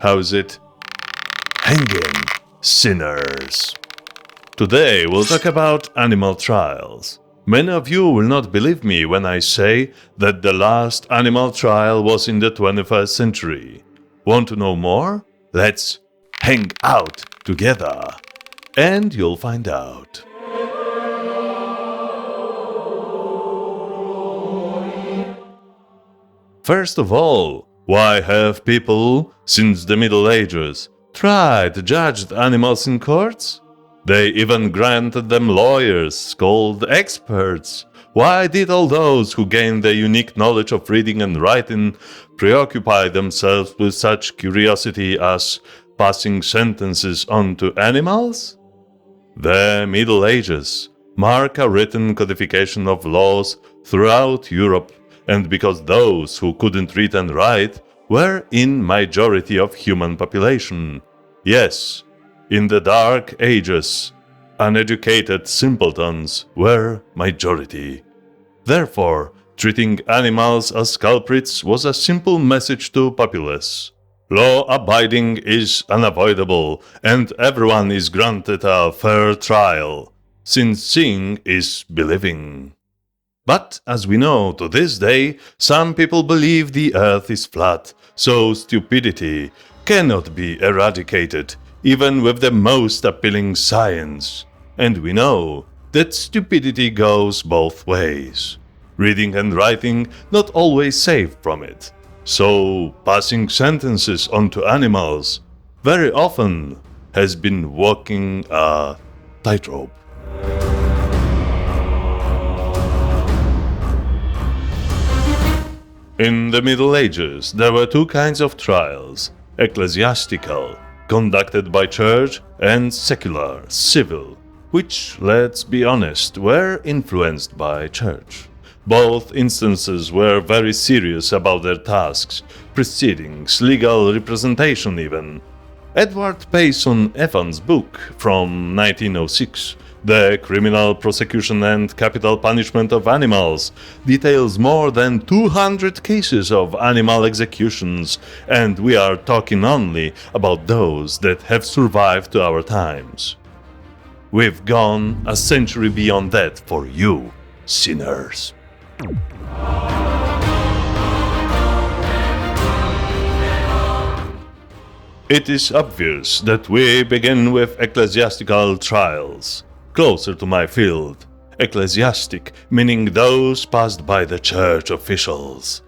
How's it? Hanging sinners. Today we'll talk about animal trials. Many of you will not believe me when I say that the last animal trial was in the 21st century. Want to know more? Let's hang out together, and you'll find out. First of all, why have people, since the Middle Ages, tried to judge animals in courts? They even granted them lawyers called experts. Why did all those who gained the unique knowledge of reading and writing preoccupy themselves with such curiosity as passing sentences on to animals? The Middle Ages mark a written codification of laws throughout Europe, and because those who couldn't read and write were in majority of human population. Yes, in the Dark Ages, uneducated simpletons were majority. Therefore, treating animals as culprits was a simple message to populace. Law-abiding is unavoidable, and everyone is granted a fair trial, since seeing is believing. But, as we know to this day, some people believe the earth is flat, so stupidity cannot be eradicated, even with the most appealing science. And we know that stupidity goes both ways. Reading and writing not always save from it. So, passing sentences onto animals very often has been walking a tightrope. In the Middle Ages, there were two kinds of trials: ecclesiastical, conducted by church, and secular, civil, which, let's be honest, were influenced by church. Both instances were very serious about their tasks, proceedings, legal representation even. Edward Payson Evans' book from 1906, The Criminal Prosecution and Capital Punishment of Animals, details more than 200 cases of animal executions, and we are talking only about those that have survived to our times. We've gone a century beyond that for you, sinners. It is obvious that we begin with ecclesiastical trials. Closer to my field, ecclesiastic meaning those passed by the church officials.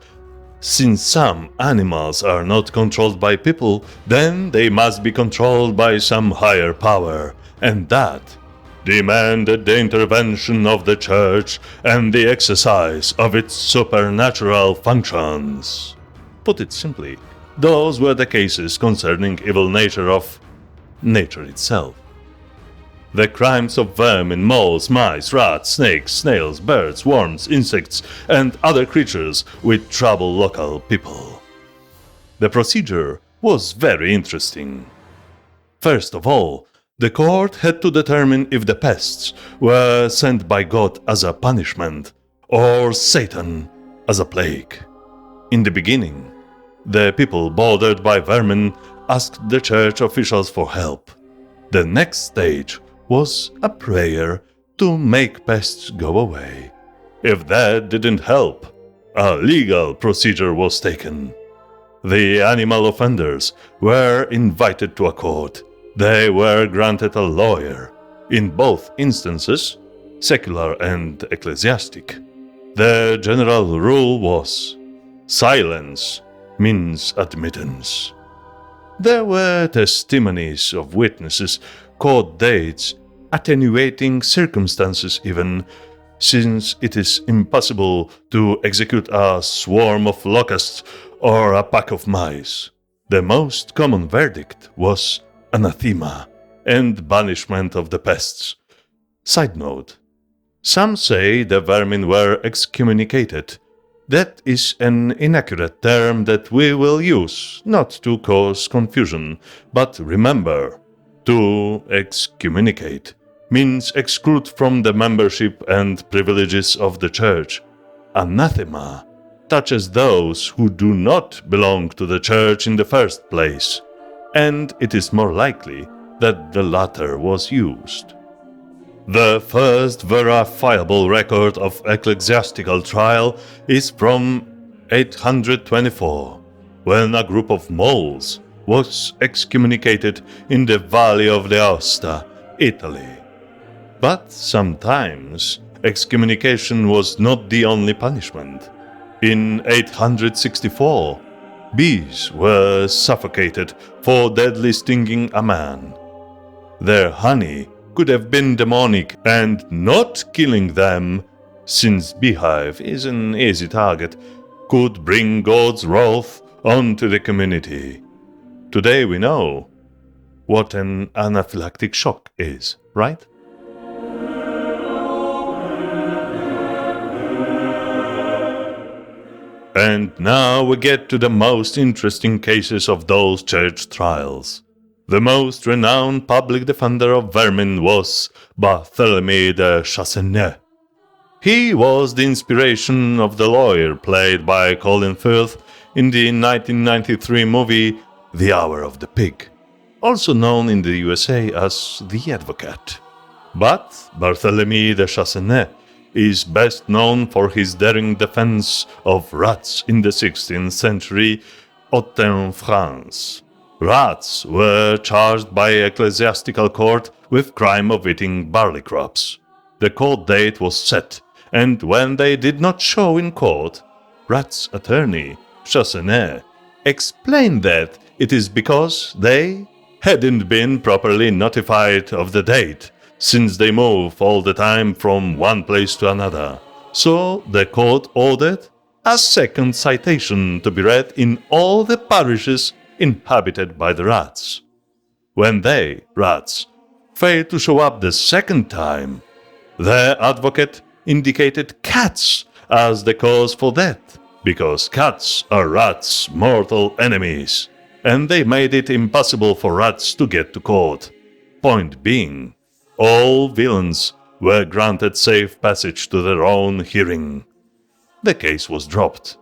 Since some animals are not controlled by people, then they must be controlled by some higher power, and that demanded the intervention of the church and the exercise of its supernatural functions. Put it simply, those were the cases concerning evil nature of nature itself. The crimes of vermin, moles, mice, rats, snakes, snails, birds, worms, insects, and other creatures which trouble local people. The procedure was very interesting. First of all, the court had to determine if the pests were sent by God as a punishment or Satan as a plague. In the beginning, the people bothered by vermin asked the church officials for help. The next stage was a prayer to make pests go away. If that didn't help, a legal procedure was taken. The animal offenders were invited to a court. They were granted a lawyer. In both instances, secular and ecclesiastic, the general rule was silence means admittance. There were testimonies of witnesses, court dates, attenuating circumstances even, since it is impossible to execute a swarm of locusts or a pack of mice. The most common verdict was anathema and banishment of the pests. Side note: some say the vermin were excommunicated. That is an inaccurate term that we will use, not to cause confusion, but remember, to excommunicate means exclude from the membership and privileges of the church. Anathema touches those who do not belong to the church in the first place. and it is more likely that the latter was used. The first verifiable record of ecclesiastical trial is from 824, when a group of moles was excommunicated in the Valley of the Aosta, Italy. But sometimes excommunication was not the only punishment. In 864, bees were suffocated for deadly stinging a man. Their honey could have been demonic and not killing them, since beehive is an easy target, could bring God's wrath onto the community. Today we know what an anaphylactic shock is, right? And now we get to the most interesting cases of those church trials. The most renowned public defender of vermin was Barthélemy de Chasseneuil. He was the inspiration of the lawyer played by Colin Firth in the 1993 movie The Hour of the Pig, also known in the USA as The Advocate. But Barthélemy de Chasseneuil is best known for his daring defense of rats in the 16th century Haute France. Rats were charged by ecclesiastical court with crime of eating barley crops. The court date was set, and when they did not show in court, Rat's attorney, Chasseneuil, explained that it is because they hadn't been properly notified of the date, since they move all the time from one place to another. So the court ordered a second citation to be read in all the parishes inhabited by the rats. When they, rats, failed to show up the second time, their advocate indicated cats as the cause for death, because cats are rats' mortal enemies, and they made it impossible for rats to get to court. Point being, all villains were granted safe passage to their own hearing. The case was dropped.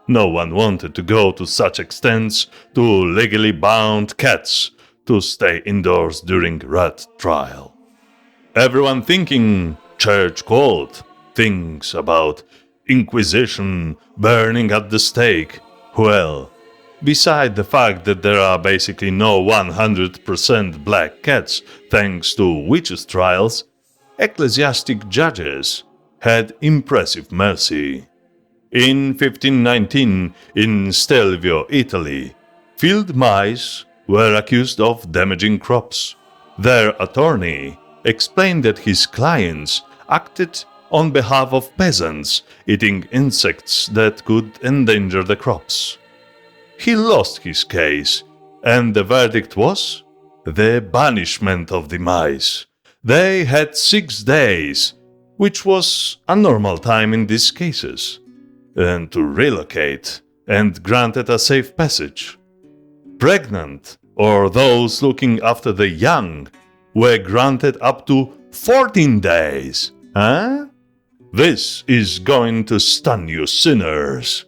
No one wanted to go to such extents to legally bound cats to stay indoors during rat trial. Everyone thinking church court thinks about Inquisition, burning at the stake. Well, beside the fact that there are basically no 100% black cats thanks to witches' trials, ecclesiastic judges had impressive mercy. In 1519, in Stelvio, Italy, field mice were accused of damaging crops. Their attorney explained that his clients acted on behalf of peasants eating insects that could endanger the crops. He lost his case, and the verdict was the banishment of the mice. They had 6 days, which was a normal time in these cases, and to relocate, and granted a safe passage. Pregnant, or those looking after the young, were granted up to 14 days. Huh? This is going to stun you sinners.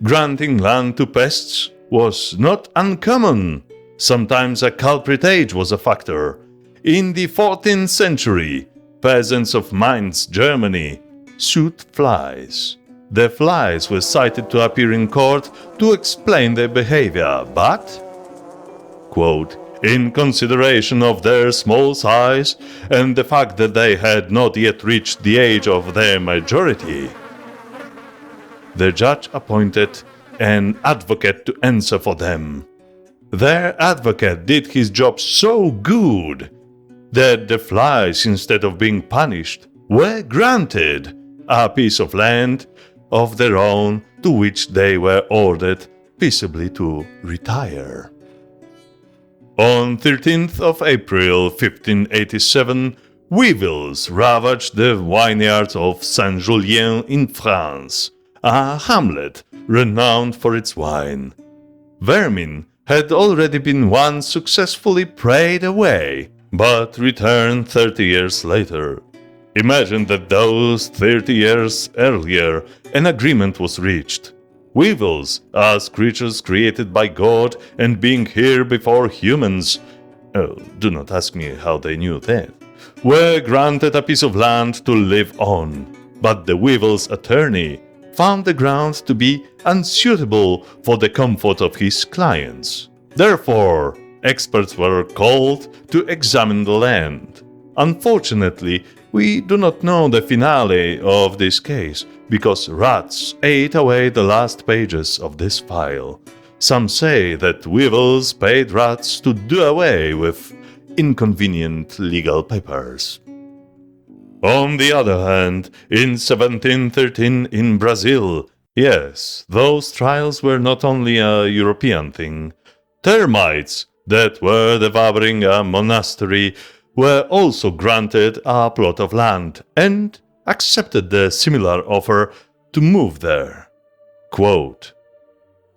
Granting land to pests was not uncommon. Sometimes a culprit age was a factor. In the 14th century, peasants of Mainz, Germany, sued flies. The flies were cited to appear in court to explain their behavior, but, quote, in consideration of their small size and the fact that they had not yet reached the age of their majority, the judge appointed an advocate to answer for them. Their advocate did his job so good that the flies, instead of being punished, were granted a piece of land of their own to which they were ordered peaceably to retire. On 13th of April 1587, weevils ravaged the vineyards of Saint-Julien in France, a hamlet renowned for its wine. Vermin had already been once successfully prayed away, but returned 30 years later. Imagine that those 30 years earlier an agreement was reached. Weevils, as creatures created by God and being here before humans, do not ask me how they knew that, were granted a piece of land to live on, but the weevil's attorney found the ground to be unsuitable for the comfort of his clients. Therefore, experts were called to examine the land. Unfortunately, we do not know the finale of this case because rats ate away the last pages of this file. Some say that weevils paid rats to do away with inconvenient legal papers. On the other hand, in 1713 in Brazil, yes, those trials were not only a European thing. Termites that were devouring a monastery were also granted a plot of land and accepted the similar offer to move there. Quote,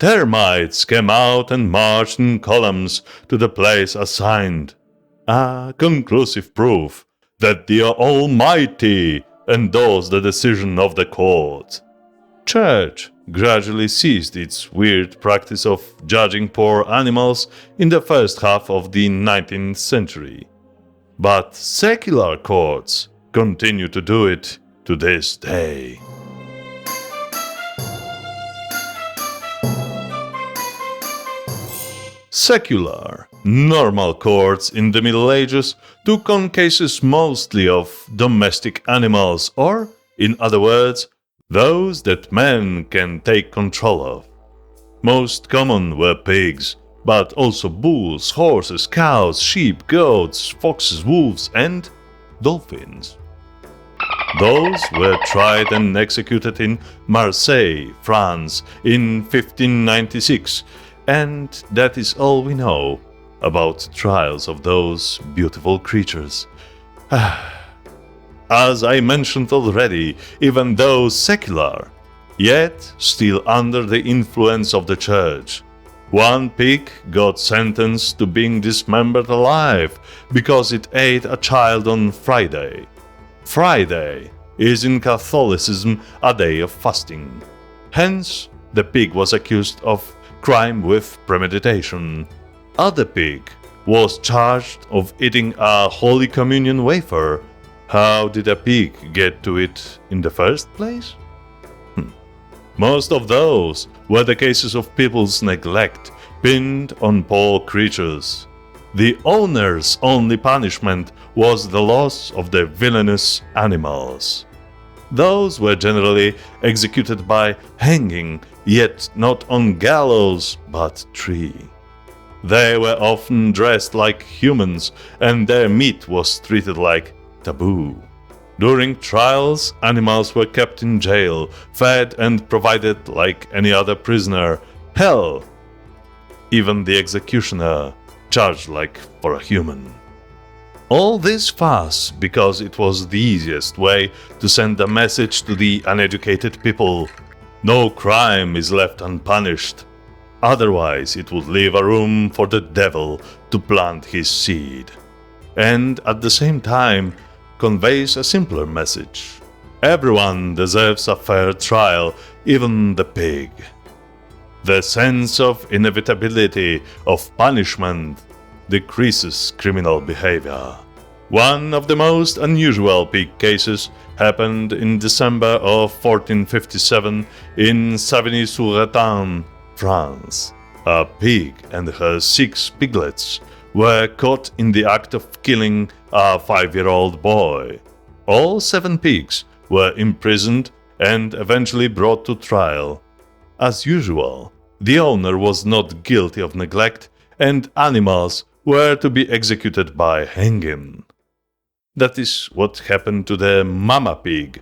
"Termites came out and marched in columns to the place assigned, a conclusive proof that the Almighty endorsed the decision of the court." Church gradually ceased its weird practice of judging poor animals in the first half of the 19th century. But secular courts continue to do it to this day. Secular, normal courts in the Middle Ages took on cases mostly of domestic animals, or, in other words, those that men can take control of. Most common were pigs, but also bulls, horses, cows, sheep, goats, foxes, wolves, and dolphins. Those were tried and executed in Marseille, France, in 1596, and that is all we know about trials of those beautiful creatures. As I mentioned already, even though secular, yet still under the influence of the church. One pig got sentenced to being dismembered alive because it ate a child on Friday. Friday is in Catholicism a day of fasting. Hence, the pig was accused of crime with premeditation. Other pig was charged of eating a Holy Communion wafer. How did a pig get to it in the first place? Most of those were the cases of people's neglect pinned on poor creatures. The owner's only punishment was the loss of the villainous animals. Those were generally executed by hanging, yet not on gallows but tree. They were often dressed like humans, and their meat was treated like taboo. During trials, animals were kept in jail, fed and provided like any other prisoner. Hell, even the executioner charged like for a human. All this fuss because it was the easiest way to send a message to the uneducated people. No crime is left unpunished. Otherwise, it would leave a room for the devil to plant his seed. And at the same time, conveys a simpler message. Everyone deserves a fair trial, even the pig. The sense of inevitability of punishment decreases criminal behavior. One of the most unusual pig cases happened in December of 1457 in Savigny-sur-Étang, France. A pig and her 6 piglets were caught in the act of killing a 5-year-old boy. All 7 pigs were imprisoned and eventually brought to trial. As usual, the owner was not guilty of neglect, and animals were to be executed by hanging. That is what happened to the mama pig.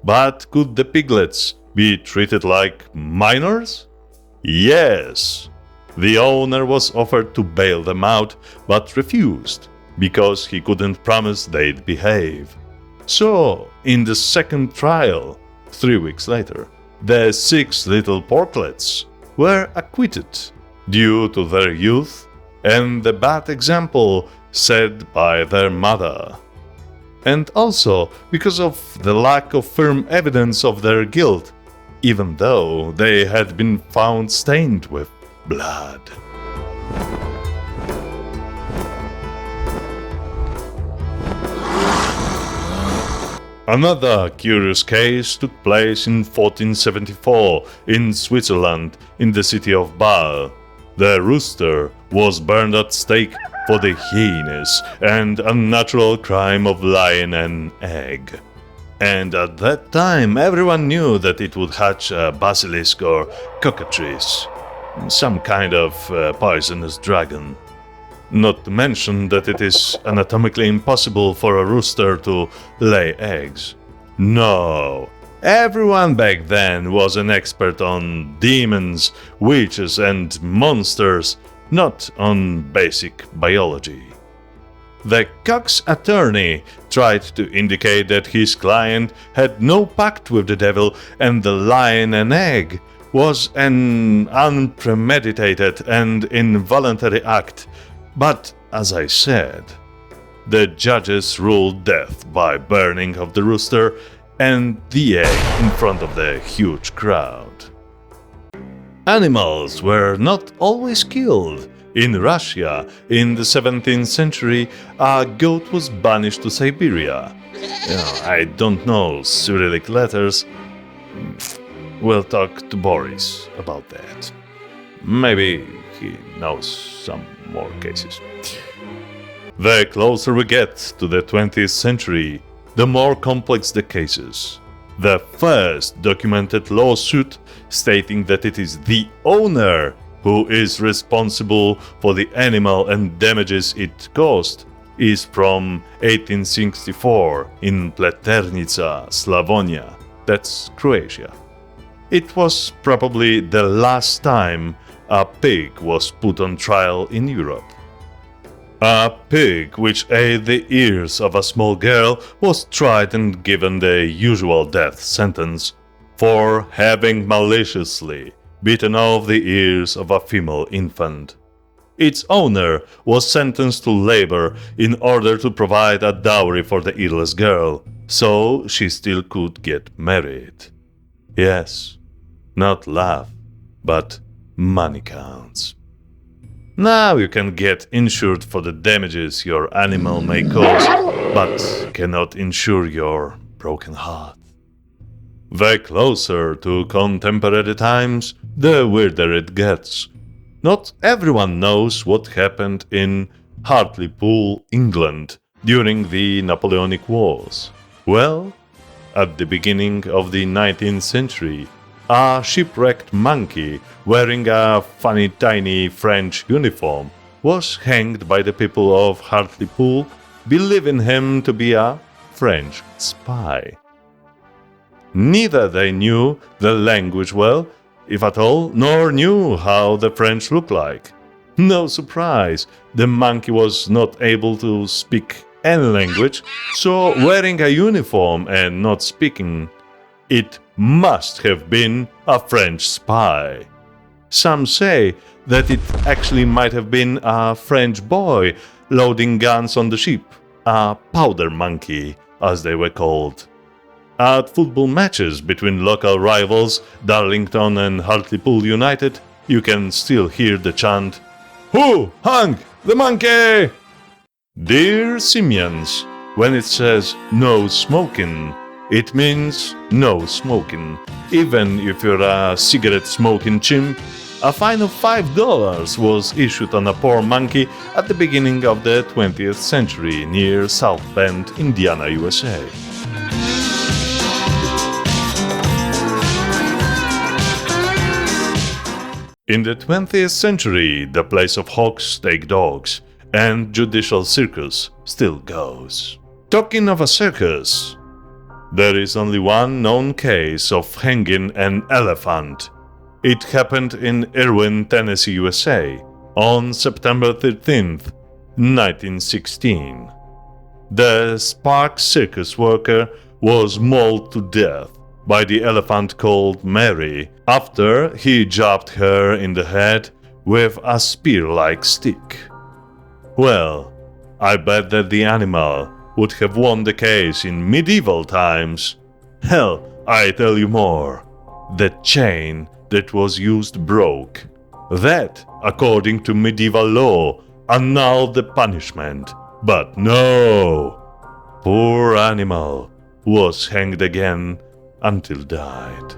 But could the piglets be treated like minors? Yes. The owner was offered to bail them out, but refused, because he couldn't promise they'd behave. So, in the second trial, 3 weeks later, the 6 little porklets were acquitted due to their youth and the bad example set by their mother. And also because of the lack of firm evidence of their guilt, even though they had been found stained with blood. Another curious case took place in 1474 in Switzerland, in the city of Bâle. The rooster was burned at stake for the heinous and unnatural crime of laying an egg. And at that time everyone knew that it would hatch a basilisk or cockatrice, some kind of poisonous dragon. Not to mention that it is anatomically impossible for a rooster to lay eggs. No, everyone back then was an expert on demons, witches and monsters, not on basic biology. The cock's attorney tried to indicate that his client had no pact with the devil and the laying an egg was an unpremeditated and involuntary act. But, as I said, the judges ruled death by burning of the rooster and the egg in front of the huge crowd. Animals were not always killed. In Russia, in the 17th century, a goat was banished to Siberia. I don't know Cyrillic letters. We'll talk to Boris about that. Maybe he knows some more cases. The closer we get to the 20th century, the more complex the cases. The first documented lawsuit stating that it is the owner who is responsible for the animal and damages it caused is from 1864 in Pleternica, Slavonia, that's Croatia. It was probably the last time a pig was put on trial in Europe. A pig which ate the ears of a small girl was tried and given the usual death sentence for having maliciously bitten off the ears of a female infant. Its owner was sentenced to labor in order to provide a dowry for the earless girl, so she still could get married. Yes, not love, but money counts. Now you can get insured for the damages your animal may cause, but cannot insure your broken heart. The closer to contemporary times, the weirder it gets. Not everyone knows what happened in Hartlepool, England, during the Napoleonic Wars. Well, at the beginning of the 19th century, a shipwrecked monkey wearing a funny tiny French uniform was hanged by the people of Hartlepool, believing him to be a French spy. Neither they knew the language well, if at all, nor knew how the French looked like. No surprise, the monkey was not able to speak any language, so wearing a uniform and not speaking, it must have been a French spy. Some say that it actually might have been a French boy loading guns on the ship, a powder monkey, as they were called. At football matches between local rivals Darlington and Hartlepool United, you can still hear the chant, "Who hung the monkey?" Dear Simians, when it says no smoking, it means no smoking. Even if you're a cigarette-smoking chimp, a fine of $5 was issued on a poor monkey at the beginning of the 20th century near South Bend, Indiana, USA. In the 20th century, the place of hawks take dogs, and judicial circus still goes. Talking of a circus, there is only one known case of hanging an elephant. It happened in Irwin, Tennessee, USA, on September 13th, 1916. The Sparks circus worker was mauled to death by the elephant called Mary after he jabbed her in the head with a spear-like stick. Well, I bet that the animal would have won the case in medieval times. Hell, I tell you more. the chain that was used broke. That, according to medieval law, annulled the punishment. But no! Poor animal was hanged again until died.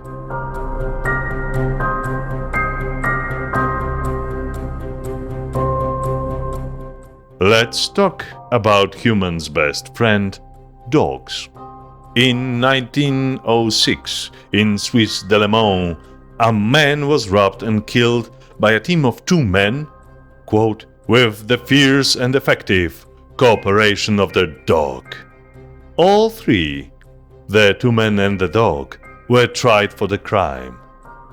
Let's talk about humans' best friend, dogs. In 1906, in Swiss Delémont, a man was robbed and killed by a team of two men, quote, with the fierce and effective cooperation of their dog. All three, the two men and the dog, were tried for the crime.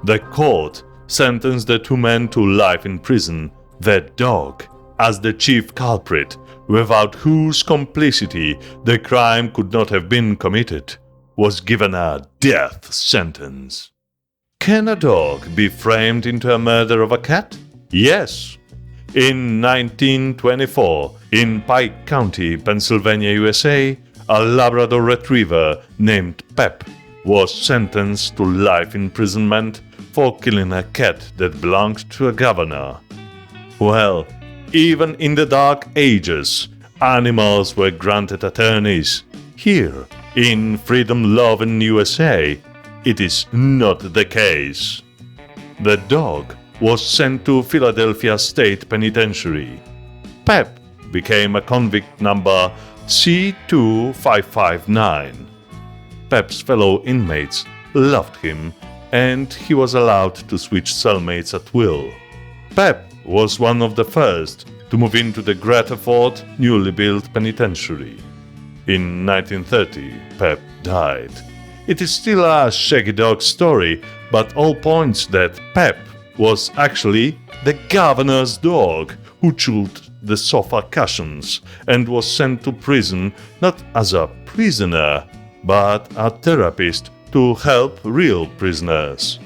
The court sentenced the two men to life in prison, the dog as the chief culprit, without whose complicity the crime could not have been committed, was given a death sentence. Can a dog be framed into a murder of a cat? Yes. In 1924, in Pike County, Pennsylvania, USA, a Labrador retriever named Pep was sentenced to life imprisonment for killing a cat that belonged to a governor. Well, even in the Dark Ages, animals were granted attorneys. Here, in freedom-loving USA, it is not the case. The dog was sent to Philadelphia State Penitentiary. Pep became a convict number C2559. Pep's fellow inmates loved him, and he was allowed to switch cellmates at will. Pep was one of the first to move into the Greta Ford newly built penitentiary. In 1930, Pep died. It is still a shaggy dog story, but all points that Pep was actually the governor's dog who chewed the sofa cushions and was sent to prison not as a prisoner, but a therapist to help real prisoners.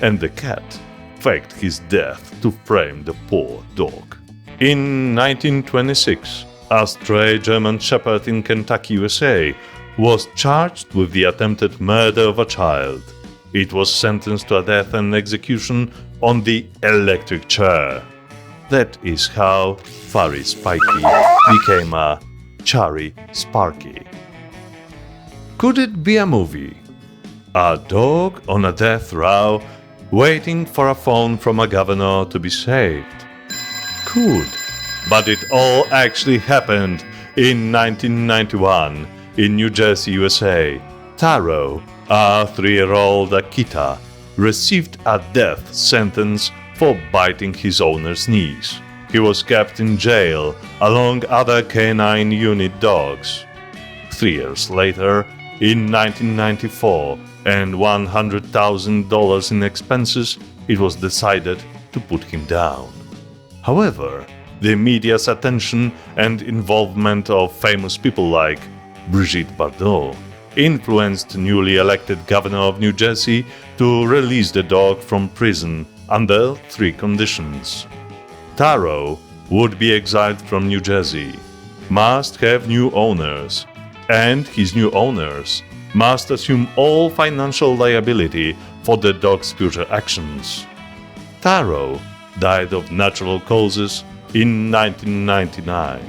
And the cat faked his death to frame the poor dog. In 1926, a stray German Shepherd in Kentucky, USA, was charged with the attempted murder of a child. It was sentenced to a death and execution on the electric chair. That is how Furry Spiky became a Chari Sparky. Could it be a movie? A dog on a death row waiting for a phone from a governor to be saved? Could. But it all actually happened in 1991 in New Jersey, USA. Taro, a 3-year-old Akita, received a death sentence for biting his owner's knees. He was kept in jail along other canine unit dogs. 3 years later, in 1994, and $100,000 in expenses, it was decided to put him down. However, the media's attention and involvement of famous people like Brigitte Bardot influenced newly elected governor of New Jersey to release the dog from prison under 3 conditions. Taro would be exiled from New Jersey, must have new owners, and his new owners must assume all financial liability for the dog's future actions. Taro died of natural causes in 1999.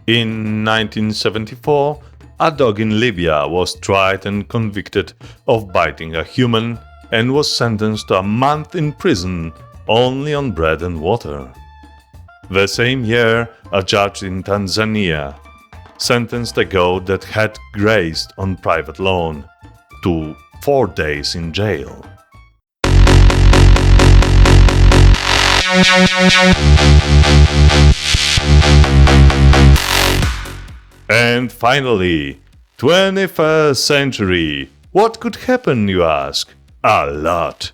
In 1974, a dog in Libya was tried and convicted of biting a human and was sentenced to a month in prison only on bread and water. The same year, a judge in Tanzania sentenced a goat that had grazed on private lawn to 4 days in jail. And finally, 21st century. What could happen, you ask? A lot.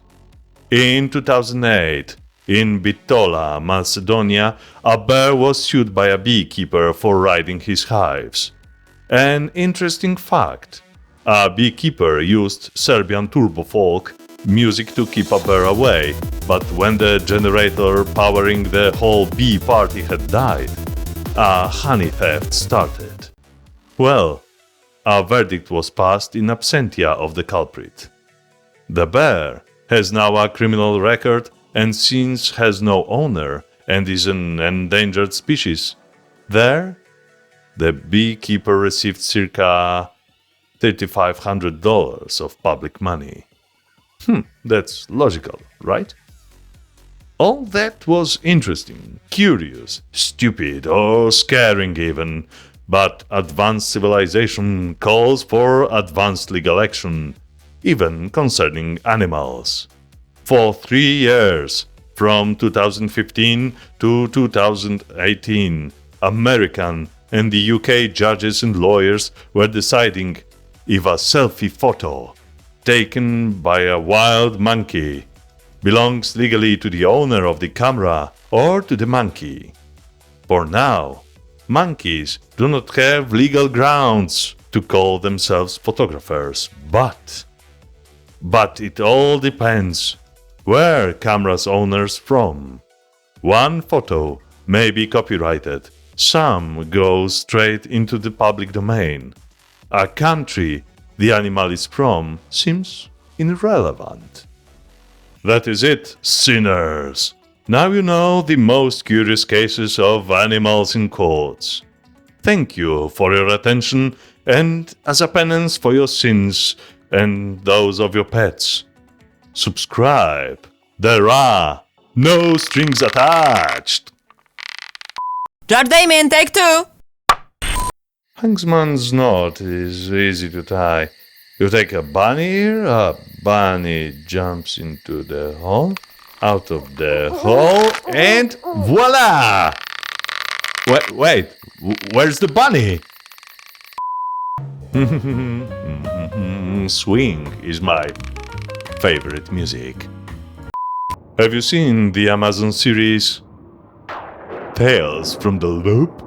In 2008, in Bitola, Macedonia, a bear was sued by a beekeeper for raiding his hives. An interesting fact: a beekeeper used Serbian turbo folk music to keep a bear away, but when the generator powering the whole bee party had died, a honey theft started. Well, a verdict was passed in absentia of the culprit. The bear has now a criminal record and since has no owner and is an endangered species. There, the beekeeper received circa $3,500 of public money. That's logical, right? All that was interesting, curious, stupid, or scaring even, but advanced civilization calls for advanced legal action, even concerning animals. For 3 years, from 2015 to 2018, American and the UK judges and lawyers were deciding if a selfie photo taken by a wild monkey belongs legally to the owner of the camera or to the monkey. For now, monkeys do not have legal grounds to call themselves photographers, but it all depends where camera's owner's from. One photo may be copyrighted, some go straight into the public domain. A country the animal is from seems irrelevant. That is it, sinners. Now you know the most curious cases of animals in courts. Thank you for your attention, and as a penance for your sins and those of your pets, subscribe. There are no strings attached. George Damien, take two! Hangman's knot is easy to tie. You take a bunny here, a bunny jumps into the hole, out of the hole, and voila! Wait, where's the bunny? Swing is my favorite music. Have you seen the Amazon series Tales from the Loop?